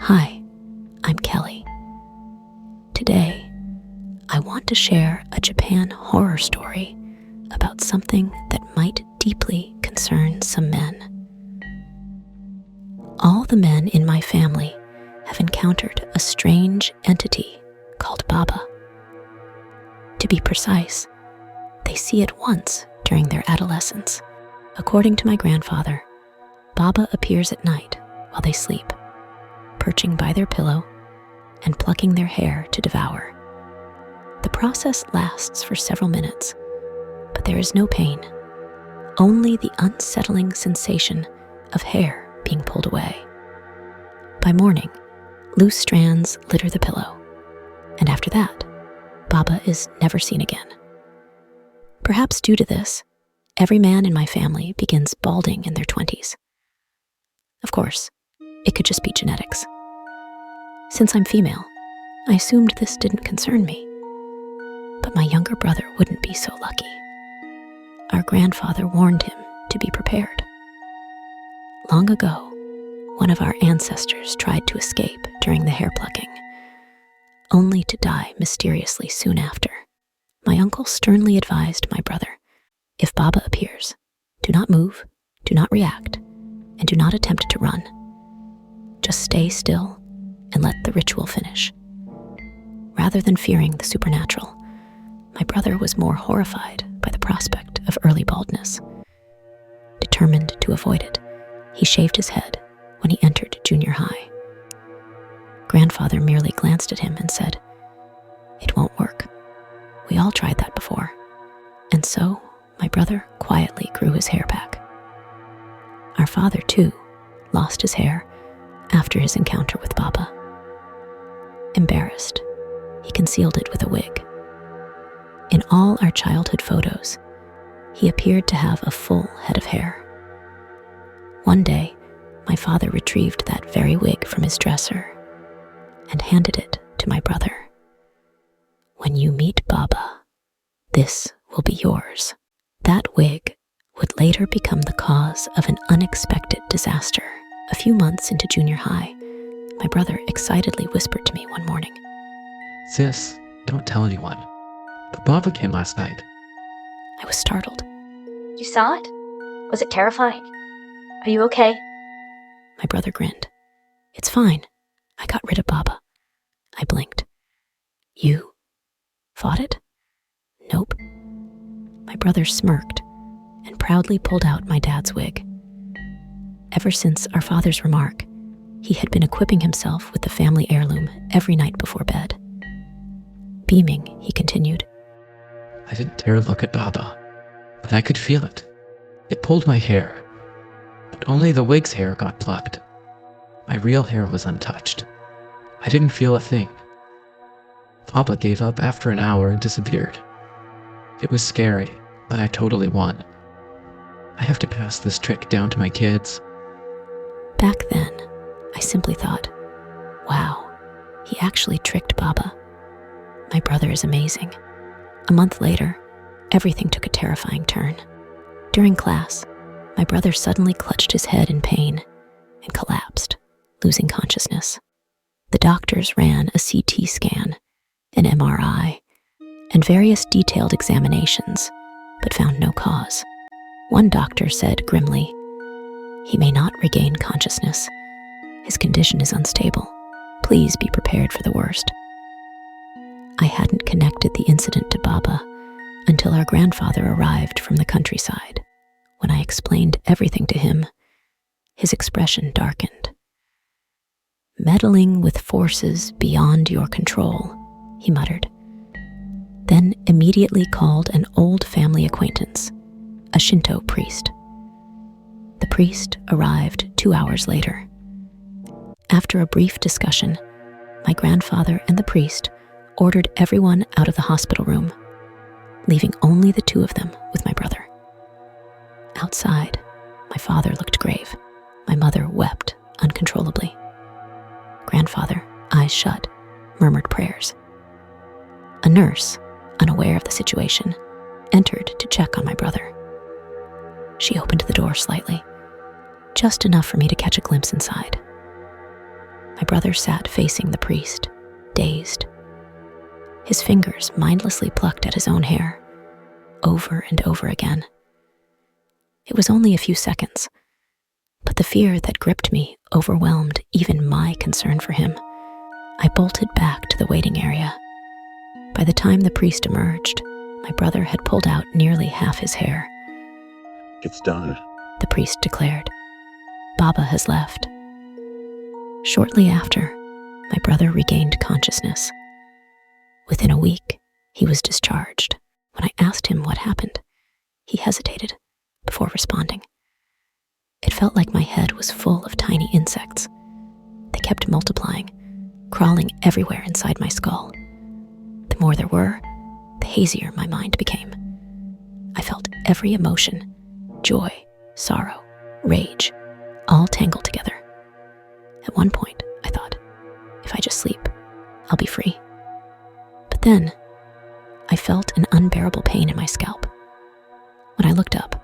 Hi, I'm Kelly. Today, I want to share a Japan horror story about something that might deeply concern some men. All the men in my family have encountered a strange entity called Baba. To be precise, they see it once during their adolescence. According to my grandfather, Baba appears at night while they sleep, perching by their pillow and plucking their hair to devour. The process lasts for several minutes, but there is no pain, only the unsettling sensation of hair being pulled away. By morning, loose strands litter the pillow, and after that, Baba is never seen again. Perhaps due to this, every man in my family begins balding in their 20s. Of course, it could just be genetics. Since I'm female, I assumed this didn't concern me. But my younger brother wouldn't be so lucky. Our grandfather warned him to be prepared. Long ago, one of our ancestors tried to escape during the hair plucking, only to die mysteriously soon after. My uncle sternly advised my brother, if Baba appears, do not move, do not react, and do not attempt to run. Just stay still and let the ritual finish. Rather than fearing the supernatural, my brother was more horrified by the prospect of early baldness. Determined to avoid it, he shaved his head when he entered junior high. Grandfather merely glanced at him and said, "It won't work. We all tried that before." And so, my brother quietly grew his hair back. Our father, too, lost his hair after his encounter with Baba. Embarrassed, he concealed it with a wig. In all our childhood photos, he appeared to have a full head of hair. One day, my father retrieved that very wig from his dresser and handed it to my brother. "When you meet Baba, this will be yours." That wig would later become the cause of an unexpected disaster. A few months into junior high, my brother excitedly whispered to me one morning, "Sis, don't tell anyone. But Baba came last night." I was startled. You saw it? Was it terrifying? Are you okay? My brother grinned. "It's fine. I got rid of Baba." I blinked. "You fought it?" "Nope." My brother smirked and proudly pulled out my dad's wig. Ever since our father's remark, he had been equipping himself with the family heirloom every night before bed. Beaming, he continued, I didn't dare look at Baba, but I could feel it. It pulled my hair, but only the wig's hair got plucked. My real hair was untouched. I didn't feel a thing. Baba gave up after an hour and disappeared. It was scary, but I totally won. I have to pass this trick down to my kids. Back then, I simply thought, wow, he actually tricked Baba. My brother is amazing. A month later, everything took a terrifying turn. During class, my brother suddenly clutched his head in pain and collapsed, losing consciousness. The doctors ran a CT scan, an MRI, and various detailed examinations, but found no cause. One doctor said grimly, "He may not regain consciousness. His condition is unstable. Please be prepared for the worst." I hadn't connected the incident to Baba until our grandfather arrived from the countryside. When I explained everything to him, his expression darkened. "Meddling with forces beyond your control," he muttered. Then immediately called an old family acquaintance, a Shinto priest. The priest arrived 2 hours later. After a brief discussion, my grandfather and the priest ordered everyone out of the hospital room, leaving only the two of them with my brother. Outside, my father looked grave. My mother wept uncontrollably. Grandfather, eyes shut, murmured prayers. A nurse, unaware of the situation, entered to check on my brother. She opened the door slightly, just enough for me to catch a glimpse inside. My brother sat facing the priest, dazed. His fingers mindlessly plucked at his own hair, over and over again. It was only a few seconds, but the fear that gripped me overwhelmed even my concern for him. I bolted back to the waiting area. By the time the priest emerged, my brother had pulled out nearly half his hair. It's done. The priest declared. Baba has left. Shortly after, my brother regained consciousness. Within a week, he was discharged. When I asked him what happened, he hesitated before responding. It felt like my head was full of tiny insects. They kept multiplying, crawling everywhere inside my skull. The more there were, the hazier my mind became. I felt every emotion, joy, sorrow, rage, all tangled together. At one point, I thought, if I just sleep, I'll be free. But then, I felt an unbearable pain in my scalp. When I looked up,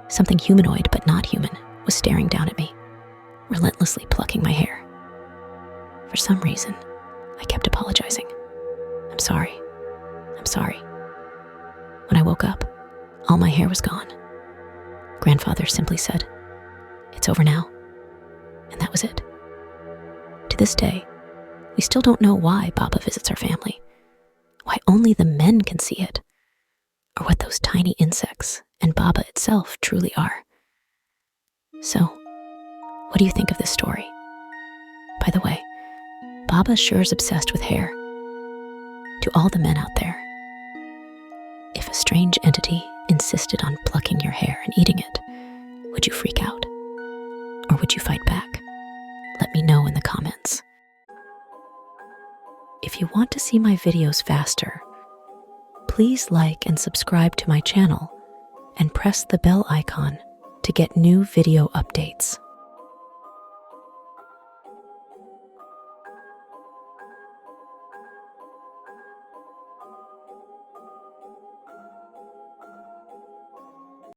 something humanoid but not human was staring down at me, relentlessly plucking my hair. For some reason, I kept apologizing. I'm sorry. I'm sorry. When I woke up, all my hair was gone. Grandfather simply said, "It's over now." And that was it. To this day, we still don't know why Baba visits our family, why only the men can see it, or what those tiny insects and Baba itself truly are. So, what do you think of this story? By the way, Baba sure is obsessed with hair. To all the men out there, if a strange entity insisted on plucking your hair and eating it, would you freak out? Or would you fight back? Let me know in the comments. If you want to see my videos faster, please like and subscribe to my channel and press the bell icon to get new video updates.